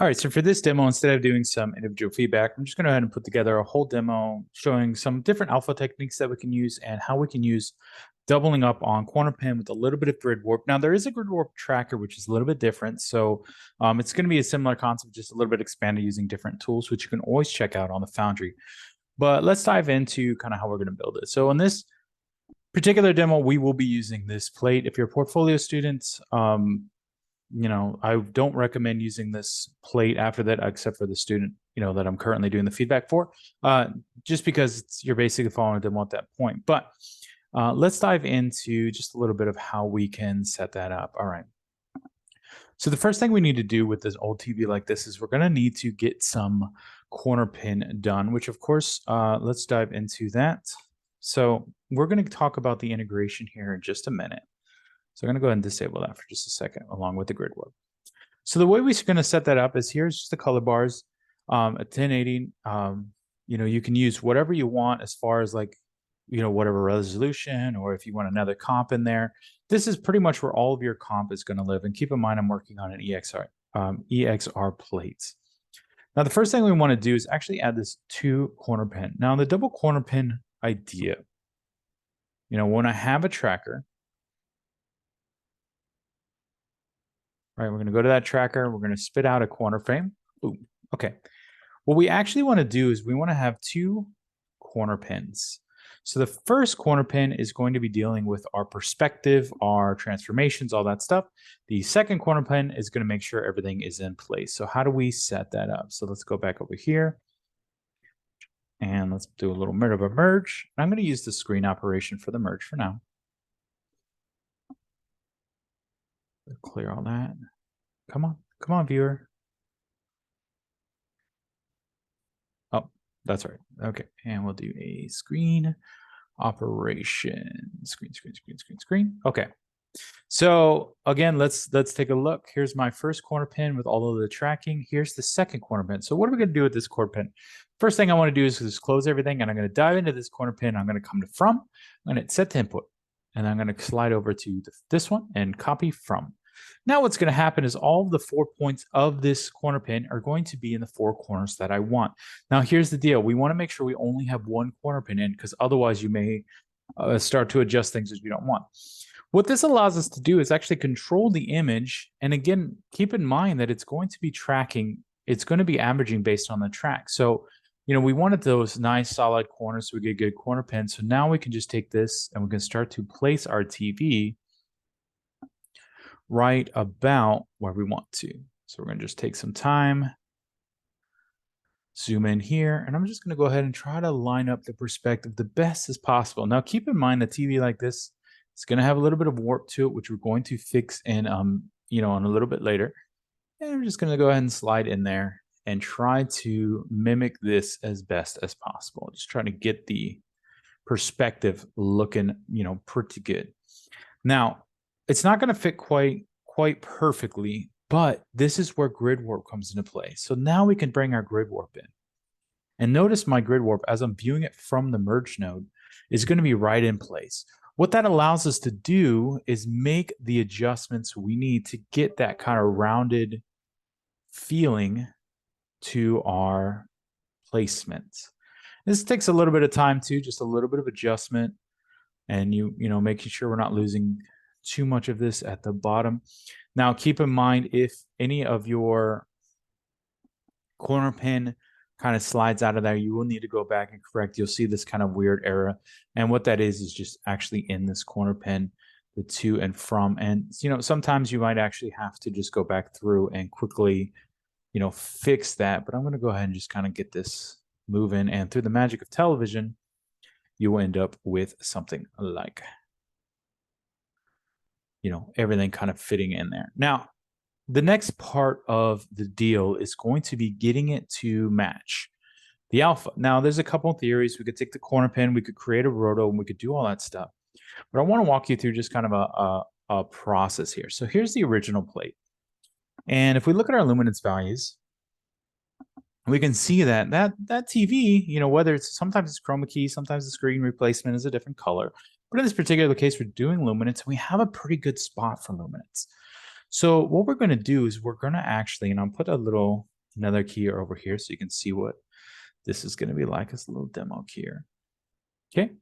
All right, so for this demo, instead of doing some individual feedback, I'm just going to go ahead and put together a whole demo showing some different alpha techniques that we can use and how we can use doubling up on CornerPin with a little bit of GridWarp. Now, there is a GridWarp tracker, which is a little bit different. So it's going to be a similar concept, just a little bit expanded using different tools, which you can always check out on the Foundry. But let's dive into kind of how we're going to build it. So in this particular demo, we will be using this plate. If you're a portfolio student, I don't recommend using this plate after that, except for the student, that I'm currently doing the feedback for, just because you're basically following a demo at that point. But let's dive into just a little bit of how we can set that up. All right. So the first thing we need to do with this old TV like this is we're going to need to get some CornerPin done, which of course, let's dive into that. So we're going to talk about the integration here in just a minute. So I'm going to go ahead and disable that for just a second, along with the GridWarp. So the way we're going to set that up is here's just the color bars. At 1080, you can use whatever you want as far as whatever resolution, or if you want another comp in there. This is pretty much where all of your comp is going to live. And keep in mind, I'm working on an EXR plates. Now, the first thing we want to do is actually add this to CornerPin. Now, the double CornerPin idea, when I have a tracker, all right, we're going to go to that tracker. We're going to spit out a corner frame. Ooh, okay. What we actually want to do is we want to have two corner pins. So the first corner pin is going to be dealing with our perspective, our transformations, all that stuff. The second corner pin is going to make sure everything is in place. So how do we set that up? So let's go back over here. And let's do a little bit of a merge. I'm going to use the screen operation for the merge for now. Clear all that. Come on, viewer. Oh, that's right. Okay, and we'll do a screen operation. Screen. Okay. So again, let's take a look. Here's my first corner pin with all of the tracking. Here's the second corner pin. So what are we going to do with this corner pin? First thing I want to do is just close everything, and I'm going to dive into this corner pin. I'm going to come to from. I'm going to set to input, and I'm going to slide over to this one and copy from. Now what's going to happen is all of the 4 points of this corner pin are going to be in the 4 corners that I want. Now here's the deal. We want to make sure we only have one corner pin in, because otherwise you may start to adjust things that you don't want. What this allows us to do is actually control the image. And again, keep in mind that it's going to be tracking. It's going to be averaging based on the track. So, we wanted those nice solid corners so we get good corner pins. So now we can just take this and we can start to place our TV right about where we want to. So we're going to just take some time, zoom in here, and I'm just going to go ahead and try to line up the perspective the best as possible. Now, keep in mind the TV like this, it's going to have a little bit of warp to it, which we're going to fix in, on a little bit later. And I'm just going to go ahead and slide in there and try to mimic this as best as possible. Just trying to get the perspective looking, pretty good. Now, it's not going to fit quite perfectly, but this is where GridWarp comes into play. So now we can bring our GridWarp in. And notice my GridWarp, as I'm viewing it from the merge node, is going to be right in place. What that allows us to do is make the adjustments we need to get that kind of rounded feeling to our placement. This takes a little bit of time too, just a little bit of adjustment, and making sure we're not losing too much of this at the bottom. Now, keep in mind, if any of your corner pin kind of slides out of there, you will need to go back and correct. You'll see this kind of weird error. And what that is just actually in this corner pin, the to and from. And, sometimes you might actually have to just go back through and quickly, fix that. But I'm going to go ahead and just kind of get this moving. And through the magic of television, you will end up with something like, everything kind of fitting in there. Now, the next part of the deal is going to be getting it to match the alpha. Now, there's a couple of theories. We could take the corner pin, we could create a roto, and we could do all that stuff. But I want to walk you through just kind of a process here. So here's the original plate. And if we look at our luminance values, we can see that TV, whether it's sometimes it's chroma key, sometimes the screen replacement is a different color. But in this particular case, we're doing luminance, and we have a pretty good spot for luminance. So what we're going to do is we're going to actually, and I'll put a little another key over here so you can see what this is going to be like as a little demo key here. Okay.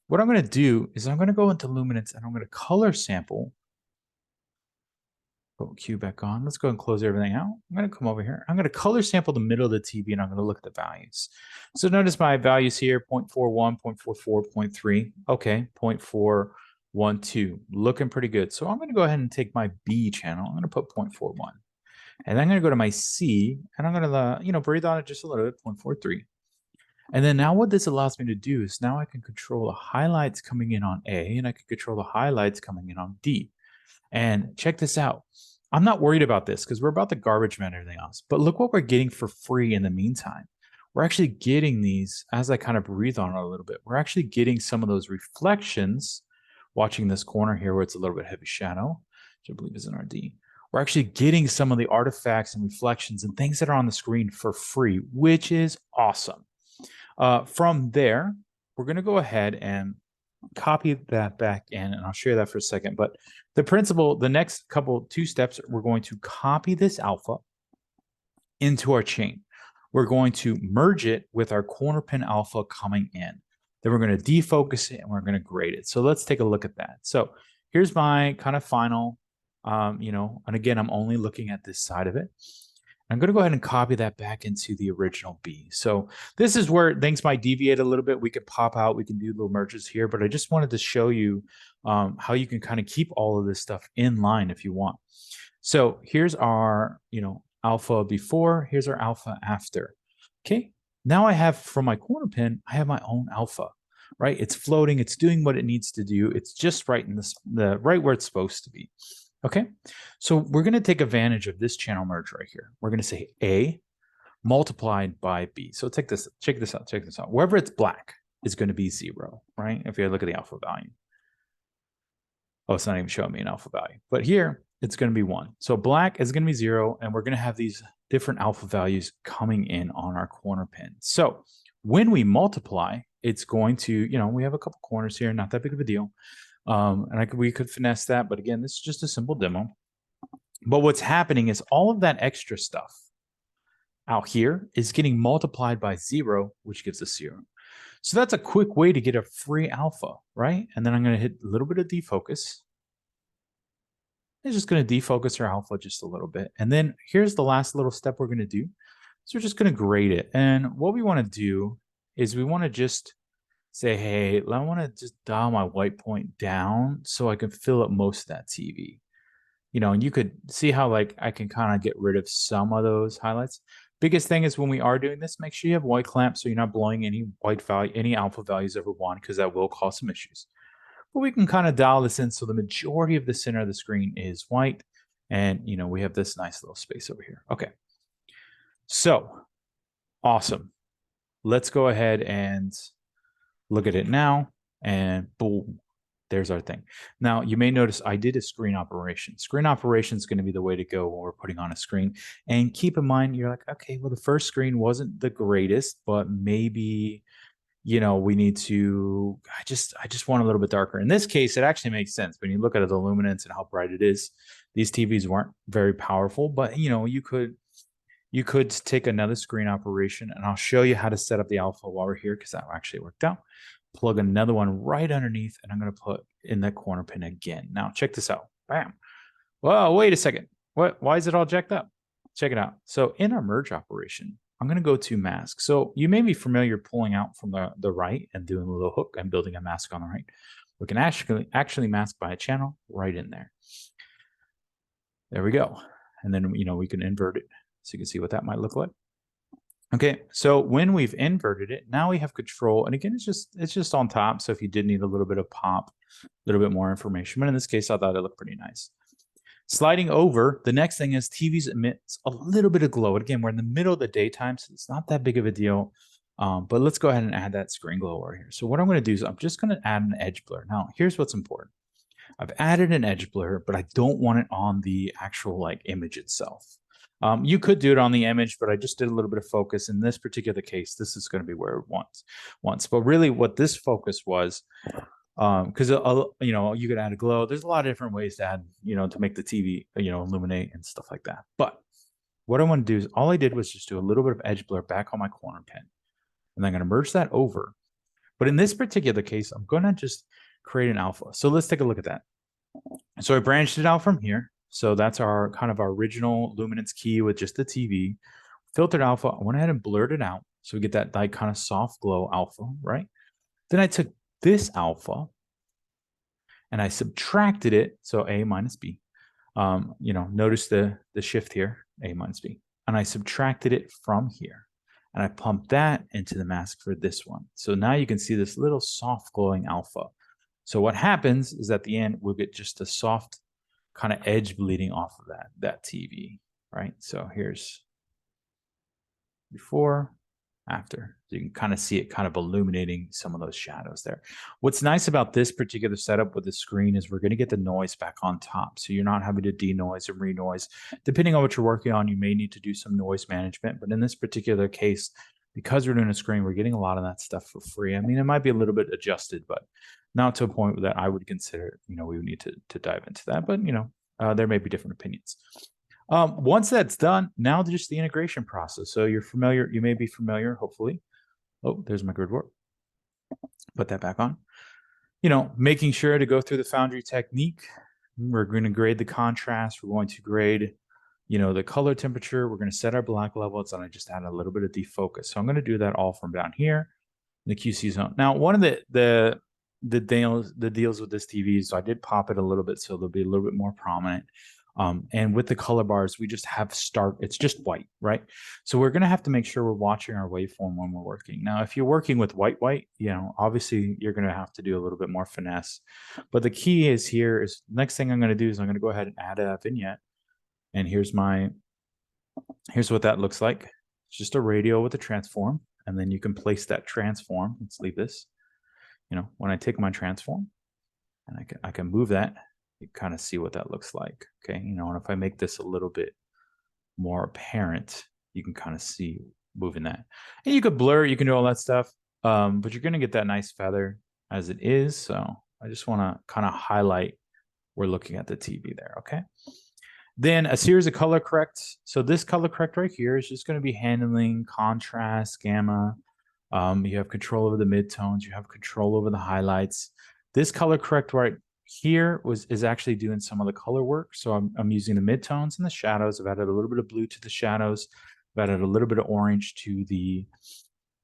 What I'm going to do is I'm going to go into luminance and I'm going to color sample. Put Q back on. Let's go and close everything out. I'm going to come over here. I'm going to color sample the middle of the TV and I'm going to look at the values. So notice my values here, 0.41, 0.44, 0.3. Okay, 0.412. Looking pretty good. So I'm going to go ahead and take my B channel. I'm going to put 0.41. And then I'm going to go to my C and I'm going to, breathe on it just a little bit, 0.43. And then now what this allows me to do is now I can control the highlights coming in on A and I can control the highlights coming in on D. And check this out. I'm not worried about this because we're about to garbage man everything else. But look what we're getting for free in the meantime. We're actually getting these, as I kind of breathe on it a little bit, we're actually getting some of those reflections, watching this corner here where it's a little bit heavy shadow, which I believe is an RD. We're actually getting some of the artifacts and reflections and things that are on the screen for free, which is awesome. From there, we're going to go ahead and copy that back in, and I'll share that for a second. But the principle, the next two steps, we're going to copy this alpha into our chain. We're going to merge it with our CornerPin alpha coming in. Then we're going to defocus it and we're going to grade it. So let's take a look at that. So here's my kind of final, and again, I'm only looking at this side of it. I'm going to go ahead and copy that back into the original B. So this is where things might deviate a little bit. We could pop out, we can do little merges here, but I just wanted to show you how you can kind of keep all of this stuff in line if you want. So here's our, alpha before, here's our alpha after. Okay, now I have from my CornerPin, I have my own alpha, right? It's floating, it's doing what it needs to do. It's just right in the right where it's supposed to be. Okay, so we're going to take advantage of this channel merge right here. We're going to say A multiplied by B. So check this out. Wherever it's black is going to be 0, right? If you look at the alpha value. Oh, it's not even showing me an alpha value. But here, it's going to be 1. So black is going to be 0, and we're going to have these different alpha values coming in on our CornerPin. So when we multiply, it's going to, we have a couple corners here, not that big of a deal. We could finesse that, but again, this is just a simple demo. But what's happening is all of that extra stuff out here is getting multiplied by 0, which gives us 0. So that's a quick way to get a free alpha, right? And then I'm going to hit a little bit of defocus. It's just going to defocus our alpha just a little bit. And then here's the last little step we're going to do. So we're just going to grade it. And what we want to do is we want to just say, hey, I want to just dial my white point down so I can fill up most of that TV. And you could see how I can kind of get rid of some of those highlights. Biggest thing is when we are doing this, make sure you have white clamp so you're not blowing any any alpha values over 1 because that will cause some issues. But we can kind of dial this in so the majority of the center of the screen is white. And, we have this nice little space over here. Okay. So, awesome. Let's go ahead and look at it now, and boom, there's our thing. Now, you may notice I did a screen operation. Screen operation is going to be the way to go when we're putting on a screen. And keep in mind, you're like, okay, well, the first screen wasn't the greatest, but maybe, we need to, I just want a little bit darker. In this case, it actually makes sense. When you look at the luminance and how bright it is, these TVs weren't very powerful, but, you could take another screen operation, and I'll show you how to set up the alpha while we're here because that actually worked out. Plug another one right underneath, and I'm going to put in that CornerPin again. Now, check this out. Bam. Well, wait a second. Why is it all jacked up? Check it out. So in our merge operation, I'm going to go to mask. So you may be familiar pulling out from the right and doing a little hook and building a mask on the right. We can actually mask by a channel right in there. There we go. And then, we can invert it. So you can see what that might look like. Okay, so when we've inverted it, now we have control. And again, it's just on top. So if you did need a little bit of pop, a little bit more information. But in this case, I thought it looked pretty nice. Sliding over, the next thing is TVs emits a little bit of glow. Again, we're in the middle of the daytime, so it's not that big of a deal. But let's go ahead and add that screen glow over here. So what I'm going to do is I'm just going to add an edge blur. Now, here's what's important. I've added an edge blur, but I don't want it on the actual image itself. You could do it on the image, but I just did a little bit of focus. In this particular case, this is going to be where it wants. But really what this focus was, because, you could add a glow. There's a lot of different ways to add, to make the TV, illuminate and stuff like that. But what I want to do is all I did was just do a little bit of edge blur back on my corner pin. And I'm going to merge that over. But in this particular case, I'm going to just create an alpha. So let's take a look at that. So I branched it out from here. So that's our kind of our original luminance key with just the TV. Filtered alpha, I went ahead and blurred it out. So we get that like kind of soft glow alpha, right? Then I took this alpha and I subtracted it. So A minus B. Notice the shift here, A minus B. And I subtracted it from here. And I pumped that into the mask for this one. So now you can see this little soft glowing alpha. So what happens is at the end, we'll get just a soft kind of edge bleeding off of that TV, right? So here's before, after. So you can kind of see it kind of illuminating some of those shadows there. What's nice about this particular setup with the screen is we're going to get the noise back on top. So you're not having to denoise and renoise. Depending on what you're working on, you may need to do some noise management. But in this particular case, because we're doing a screen, we're getting a lot of that stuff for free. I mean, it might be a little bit adjusted, but not to a point that I would consider, we would need to dive into that. But, there may be different opinions. Once that's done, now just the integration process. So you're familiar, you may be familiar, hopefully. Oh, there's my GridWarp. Put that back on. Making sure to go through the Foundry technique. We're going to grade the contrast. We're going to grade, the color temperature. We're going to set our black levels, and I just add a little bit of defocus. So I'm going to do that all from down here in the QC zone. Now, one of the deals with this TV, so I did pop it a little bit so they'll be a little bit more prominent. And with the color bars, we just have it's just white, right? So we're going to have to make sure we're watching our waveform when we're working. Now, if you're working with white, obviously you're going to have to do a little bit more finesse. But the key is next thing I'm going to do is I'm going to go ahead and add a vignette. And here's what that looks like. It's just a radio with a transform. And then you can place that transform. Let's leave this. When I take my transform and I can move that, you kind of see what that looks like. Okay. And if I make this a little bit more apparent, you can kind of see moving that. And you could blur, you can do all that stuff. But you're going to get that nice feather as it is. So I just want to kind of highlight we're looking at the TV there. Okay. Then a series of color corrects. So this color correct right here is just going to be handling contrast, gamma. You have control over the midtones. You have control over the highlights. This color correct right here is actually doing some of the color work. So I'm using the midtones and the shadows. I've added a little bit of blue to the shadows. I've added a little bit of orange to the,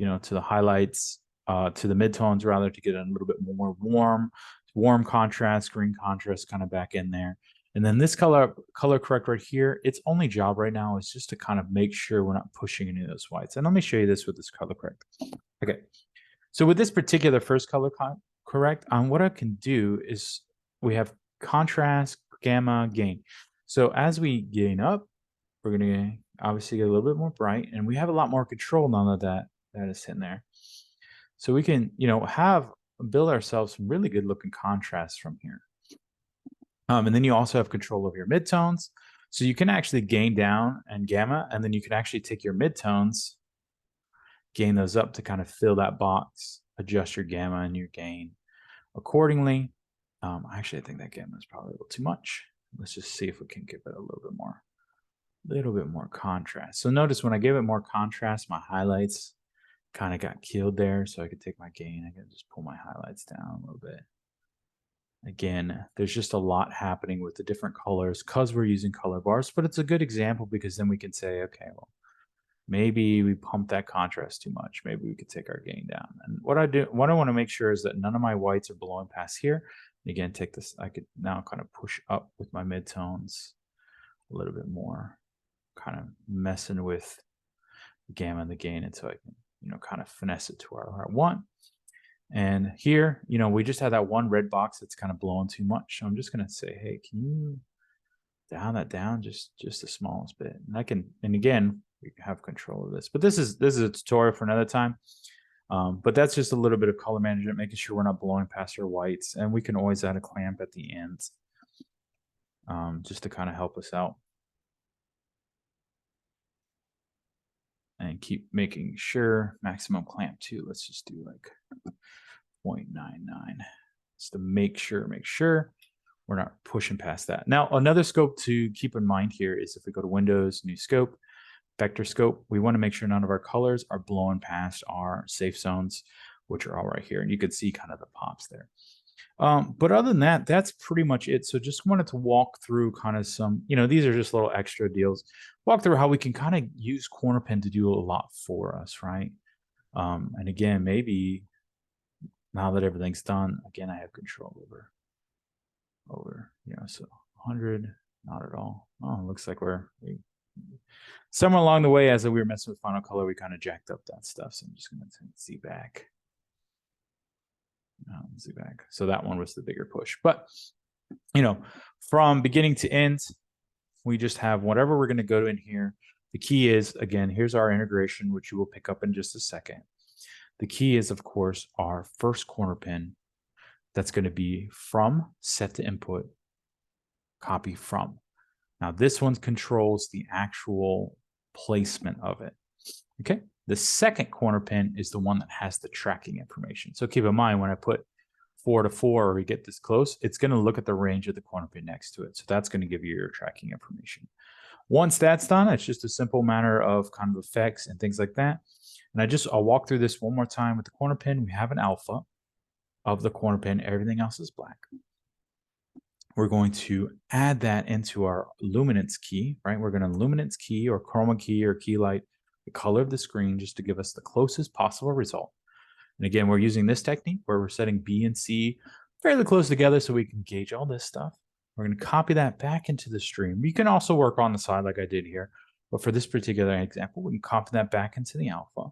to the highlights, to the midtones rather, to get a little bit more warm contrast, green contrast kind of back in there. And then this color correct right here, its only job right now is just to kind of make sure we're not pushing any of those whites. And let me show you this with this color correct. Okay. So with this particular first color correct, what I can do is we have contrast, gamma, gain. So as we gain up, we're going to obviously get a little bit more bright, and we have a lot more control now that is in there. So we can, build ourselves some really good looking contrast from here. And then you also have control over your midtones. So you can actually gain down and gamma, and then you can actually take your midtones, gain those up to kind of fill that box, adjust your gamma and your gain accordingly. Actually, I think that gamma is probably a little too much. Let's just see if we can give it a little bit more contrast. So notice when I gave it more contrast, my highlights kind of got killed there. So I could take my gain. I can just pull my highlights down a little bit. Again, there's just a lot happening with the different colors because we're using color bars, but it's a good example because then we can say, okay, well, maybe we pumped that contrast too much. Maybe we could take our gain down. And what I want to make sure is that none of my whites are blowing past here. And again, take this, I could now kind of push up with my midtones a little bit more, kind of messing with the gamma and the gain until I can, kind of finesse it to where I want. And here, we just had that one red box that's kind of blowing too much. So I'm just going to say, hey, can you down that down just the smallest bit? And again, we have control of this. But this is a tutorial for another time. But that's just a little bit of color management, making sure we're not blowing past our whites. And we can always add a clamp at the end just to kind of help us out. And keep making sure maximum clamp too. Let's just do like 0.99. Just to make sure we're not pushing past that. Now, another scope to keep in mind here is if we go to Windows, new scope, vector scope, we want to make sure none of our colors are blowing past our safe zones, which are all right here. And you can see kind of the pops there. But other than that, that's pretty much it. So just wanted to walk through kind of some, these are just little extra deals. Walk through how we can kind of use CornerPin to do a lot for us, right? And again, maybe now that everything's done, again, I have control over, so 100, not at all. Oh, it looks like somewhere along the way, as we were messing with Final Color, we kind of jacked up that stuff. So I'm just going to see back. See back. So that one was the bigger push. But, from beginning to end, we just have whatever we're going to go to in here. The key is, again, here's our integration, which you will pick up in just a second. The key is, of course, our first CornerPin. That's going to be from set to input, copy from. Now, this one controls the actual placement of it. Okay. The second CornerPin is the one that has the tracking information. So keep in mind, when I put 4 to 4 or we get this close, it's going to look at the range of the CornerPin next to it. So that's going to give you your tracking information. Once that's done, it's just a simple matter of kind of effects and things like that. And I'll walk through this one more time with the CornerPin. We have an alpha of the CornerPin. Everything else is black. We're going to add that into our luminance key, right? We're going to luminance key or chroma key or key light the color of the screen just to give us the closest possible result. And again, we're using this technique where we're setting B and C fairly close together so we can gauge all this stuff. We're going to copy that back into the stream. You can also work on the side like I did here, but for this particular example, we can copy that back into the alpha,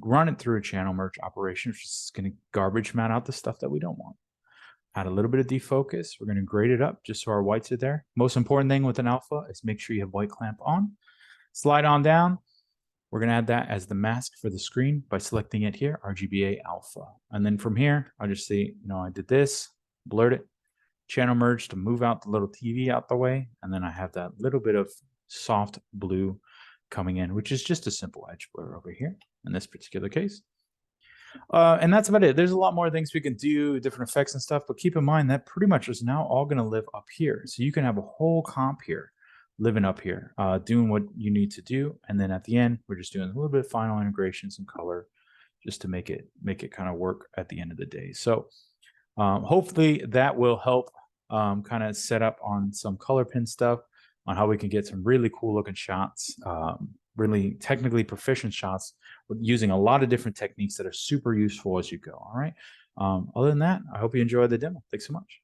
run it through a channel merge operation, which is going to garbage mat out the stuff that we don't want. Add a little bit of defocus. We're going to grade it up just so our whites are there. Most important thing with an alpha is make sure you have white clamp on. Slide on down. We're going to add that as the mask for the screen by selecting it here, RGBA alpha. And then from here, I'll just say, I did this, blurred it, channel merge to move out the little TV out the way. And then I have that little bit of soft blue coming in, which is just a simple edge blur over here in this particular case. And that's about it. There's a lot more things we can do, different effects and stuff, but keep in mind that pretty much is now all going to live up here. So you can have a whole comp here, living up here, doing what you need to do. And then at the end, we're just doing a little bit of final integration, some color, just to make it kind of work at the end of the day. So hopefully that will help kind of set up on some ColorPin stuff on how we can get some really cool looking shots, really technically proficient shots with using a lot of different techniques that are super useful as you go. All right. Other than that, I hope you enjoyed the demo. Thanks so much.